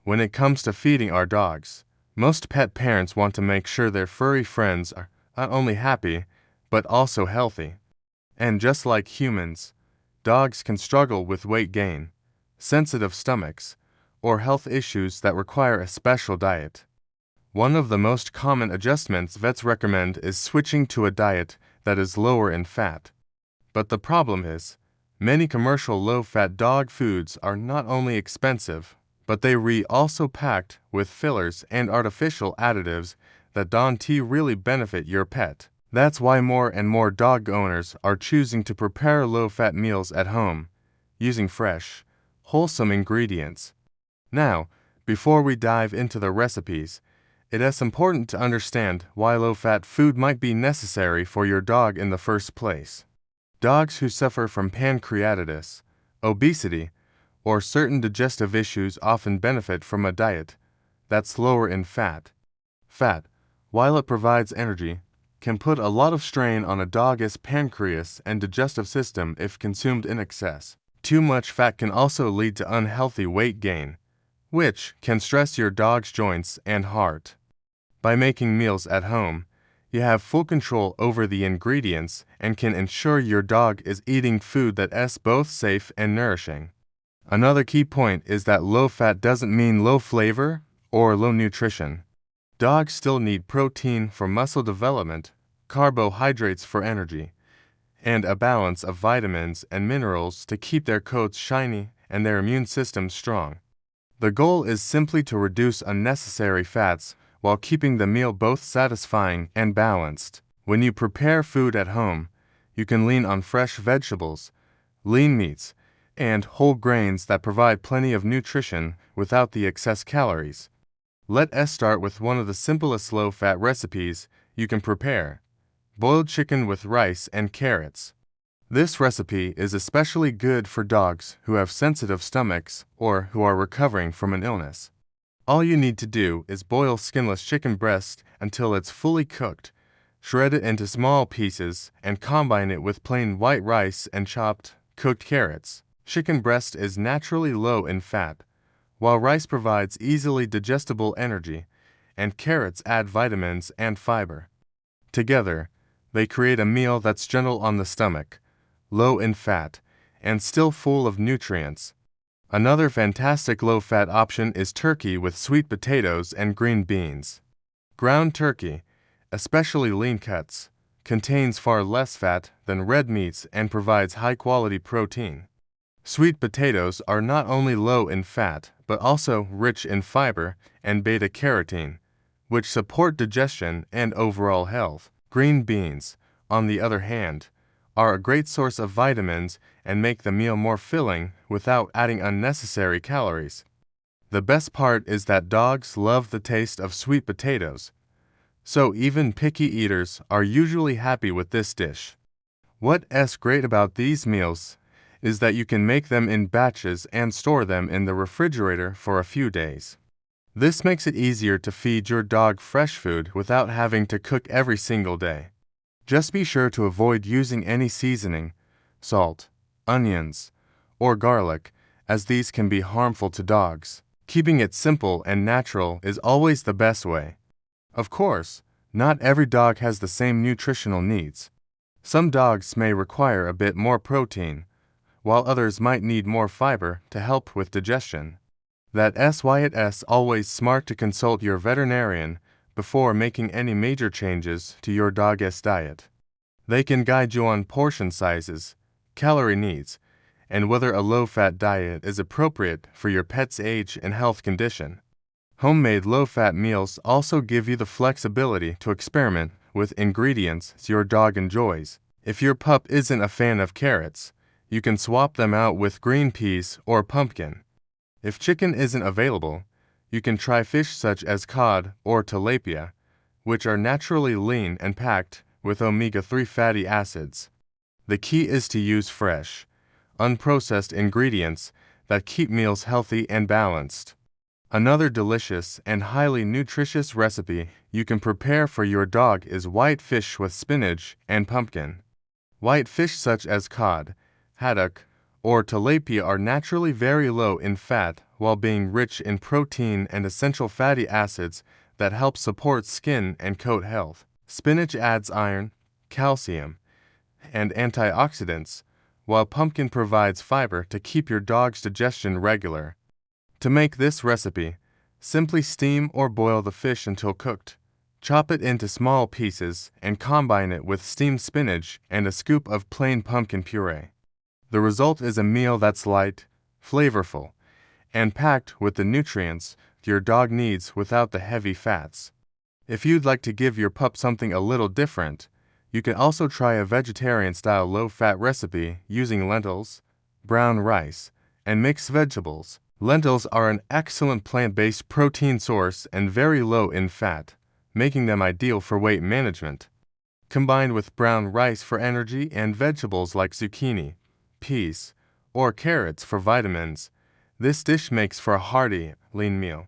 When it comes to feeding our dogs, most pet parents want to make sure their furry friends are not only happy, but also healthy. And just like humans, dogs can struggle with weight gain, sensitive stomachs, or health issues that require a special diet. One of the most common adjustments vets recommend is switching to a diet that is lower in fat. But the problem is, many commercial low-fat dog foods are not only expensive, but they are also packed with fillers and artificial additives that don't really benefit your pet. That's why more and more dog owners are choosing to prepare low-fat meals at home, using fresh, wholesome ingredients. Now, before we dive into the recipes, it is important to understand why low-fat food might be necessary for your dog in the first place. Dogs who suffer from pancreatitis, obesity, or certain digestive issues often benefit from a diet that's lower in fat. Fat, while it provides energy, can put a lot of strain on a dog's pancreas and digestive system if consumed in excess. Too much fat can also lead to unhealthy weight gain, which can stress your dog's joints and heart. By making meals at home, you have full control over the ingredients and can ensure your dog is eating food that is both safe and nourishing. Another key point is that low fat doesn't mean low flavor or low nutrition. Dogs still need protein for muscle development, carbohydrates for energy, and a balance of vitamins and minerals to keep their coats shiny and their immune system strong. The goal is simply to reduce unnecessary fats while keeping the meal both satisfying and balanced. When you prepare food at home, you can lean on fresh vegetables, lean meats, and whole grains that provide plenty of nutrition without the excess calories. Let us start with one of the simplest low-fat recipes you can prepare: boiled chicken with rice and carrots. This recipe is especially good for dogs who have sensitive stomachs or who are recovering from an illness. All you need to do is boil skinless chicken breast until it's fully cooked, shred it into small pieces, and combine it with plain white rice and chopped, cooked carrots. Chicken breast is naturally low in fat, while rice provides easily digestible energy, and carrots add vitamins and fiber. Together, they create a meal that's gentle on the stomach, low in fat, and still full of nutrients. Another fantastic low-fat option is turkey with sweet potatoes and green beans. Ground turkey, especially lean cuts, contains far less fat than red meats and provides high-quality protein. Sweet potatoes are not only low in fat, but also rich in fiber and beta-carotene, which support digestion and overall health. Green beans, on the other hand, are a great source of vitamins and make the meal more filling without adding unnecessary calories. The best part is that dogs love the taste of sweet potatoes, so even picky eaters are usually happy with this dish. What's great about these meals is that you can make them in batches and store them in the refrigerator for a few days. This makes it easier to feed your dog fresh food without having to cook every single day. Just be sure to avoid using any seasoning, salt, onions, or garlic, as these can be harmful to dogs. Keeping it simple and natural is always the best way. Of course, not every dog has the same nutritional needs. Some dogs may require a bit more protein, while others might need more fiber to help with digestion. That's why it's always smart to consult your veterinarian before making any major changes to your dog's diet. They can guide you on portion sizes, calorie needs, and whether a low-fat diet is appropriate for your pet's age and health condition. Homemade low-fat meals also give you the flexibility to experiment with ingredients your dog enjoys. If your pup isn't a fan of carrots, you can swap them out with green peas or pumpkin. If chicken isn't available, you can try fish such as cod or tilapia, which are naturally lean and packed with omega-3 fatty acids. The key is to use fresh, unprocessed ingredients that keep meals healthy and balanced. Another delicious and highly nutritious recipe you can prepare for your dog is white fish with spinach and pumpkin. White fish such as cod, haddock, or tilapia are naturally very low in fat while being rich in protein and essential fatty acids that help support skin and coat health. Spinach adds iron, calcium, and antioxidants, while pumpkin provides fiber to keep your dog's digestion regular. To make this recipe, simply steam or boil the fish until cooked. Chop it into small pieces and combine it with steamed spinach and a scoop of plain pumpkin puree. The result is a meal that's light, flavorful, and packed with the nutrients your dog needs without the heavy fats. If you'd like to give your pup something a little different, you can also try a vegetarian-style low-fat recipe using lentils, brown rice, and mixed vegetables. Lentils are an excellent plant-based protein source and very low in fat, making them ideal for weight management. Combined with brown rice for energy and vegetables like zucchini, peas, or carrots for vitamins, this dish makes for a hearty, lean meal.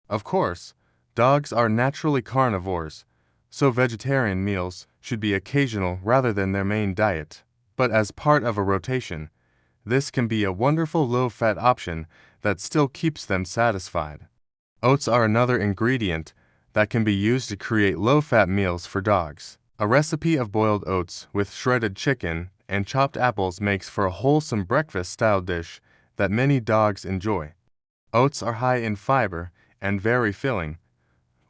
Of course, dogs are naturally carnivores, so vegetarian meals should be occasional rather than their main diet. But as part of a rotation, this can be a wonderful low-fat option that still keeps them satisfied. Oats are another ingredient that can be used to create low-fat meals for dogs. A recipe of boiled oats with shredded chicken and chopped apples makes for a wholesome breakfast-style dish that many dogs enjoy. Oats are high in fiber and very filling,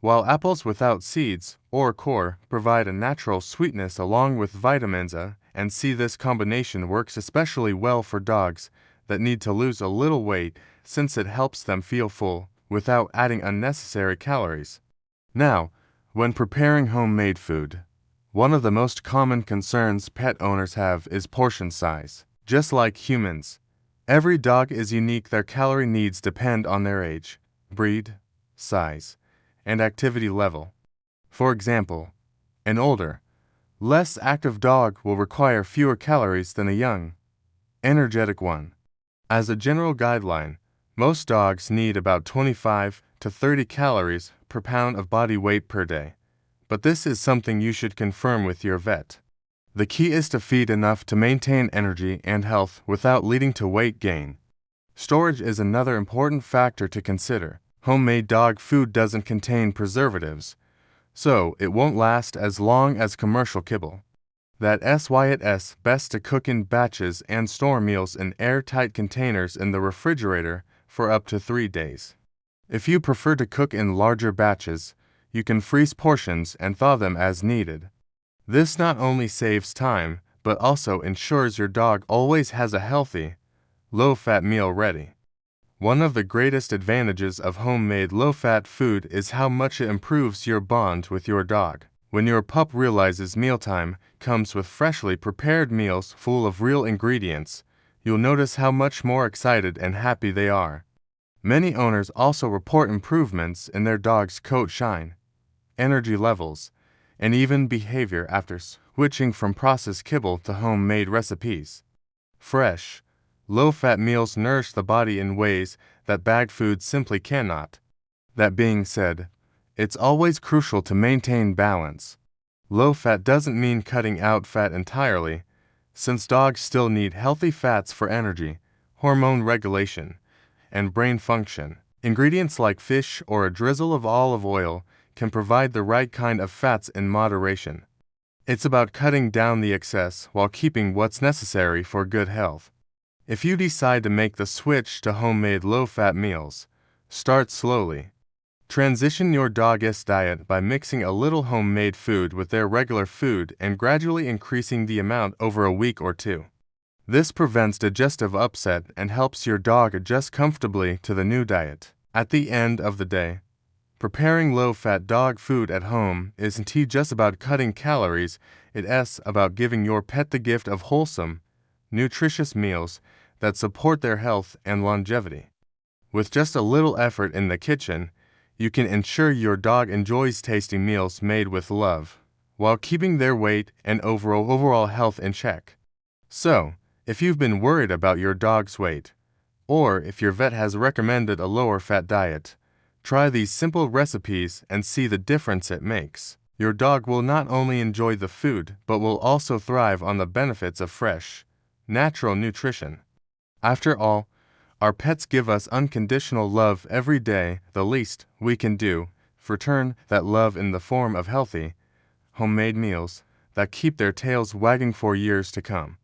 while apples without seeds or core provide a natural sweetness along with vitamins A and C. This combination works especially well for dogs that need to lose a little weight since it helps them feel full without adding unnecessary calories. Now, when preparing homemade food, one of the most common concerns pet owners have is portion size. Just like humans, every dog is unique. Their calorie needs depend on their age, breed, size, and activity level. For example, an older, less active dog will require fewer calories than a young, energetic one. As a general guideline, most dogs need about 25 to 30 calories per pound of body weight per day, but this is something you should confirm with your vet. The key is to feed enough to maintain energy and health without leading to weight gain. Storage is another important factor to consider. Homemade dog food doesn't contain preservatives, so it won't last as long as commercial kibble. That's why it's best to cook in batches and store meals in airtight containers in the refrigerator for up to 3 days. If you prefer to cook in larger batches, you can freeze portions and thaw them as needed. This not only saves time, but also ensures your dog always has a healthy, low-fat meal ready. One of the greatest advantages of homemade low-fat food is how much it improves your bond with your dog. When your pup realizes mealtime comes with freshly prepared meals full of real ingredients, you'll notice how much more excited and happy they are. Many owners also report improvements in their dog's coat shine, energy levels, and even behavior after switching from processed kibble to homemade recipes. Fresh, low-fat meals nourish the body in ways that bagged foods simply cannot. That being said, it's always crucial to maintain balance. Low-fat doesn't mean cutting out fat entirely, since dogs still need healthy fats for energy, hormone regulation, and brain function. Ingredients like fish or a drizzle of olive oil can provide the right kind of fats in moderation. It's about cutting down the excess while keeping what's necessary for good health. If you decide to make the switch to homemade low-fat meals, start slowly. Transition your dog's diet by mixing a little homemade food with their regular food and gradually increasing the amount over a week or two. This prevents digestive upset and helps your dog adjust comfortably to the new diet. At the end of the day, preparing low-fat dog food at home isn't just about cutting calories, it's about giving your pet the gift of wholesome, nutritious meals that support their health and longevity. With just a little effort in the kitchen, you can ensure your dog enjoys tasty meals made with love, while keeping their weight and overall health in check. So, if you've been worried about your dog's weight, or if your vet has recommended a lower-fat diet, try these simple recipes and see the difference it makes. Your dog will not only enjoy the food, but will also thrive on the benefits of fresh, natural nutrition. After all, our pets give us unconditional love every day. The least we can do, return that love in the form of healthy, homemade meals that keep their tails wagging for years to come.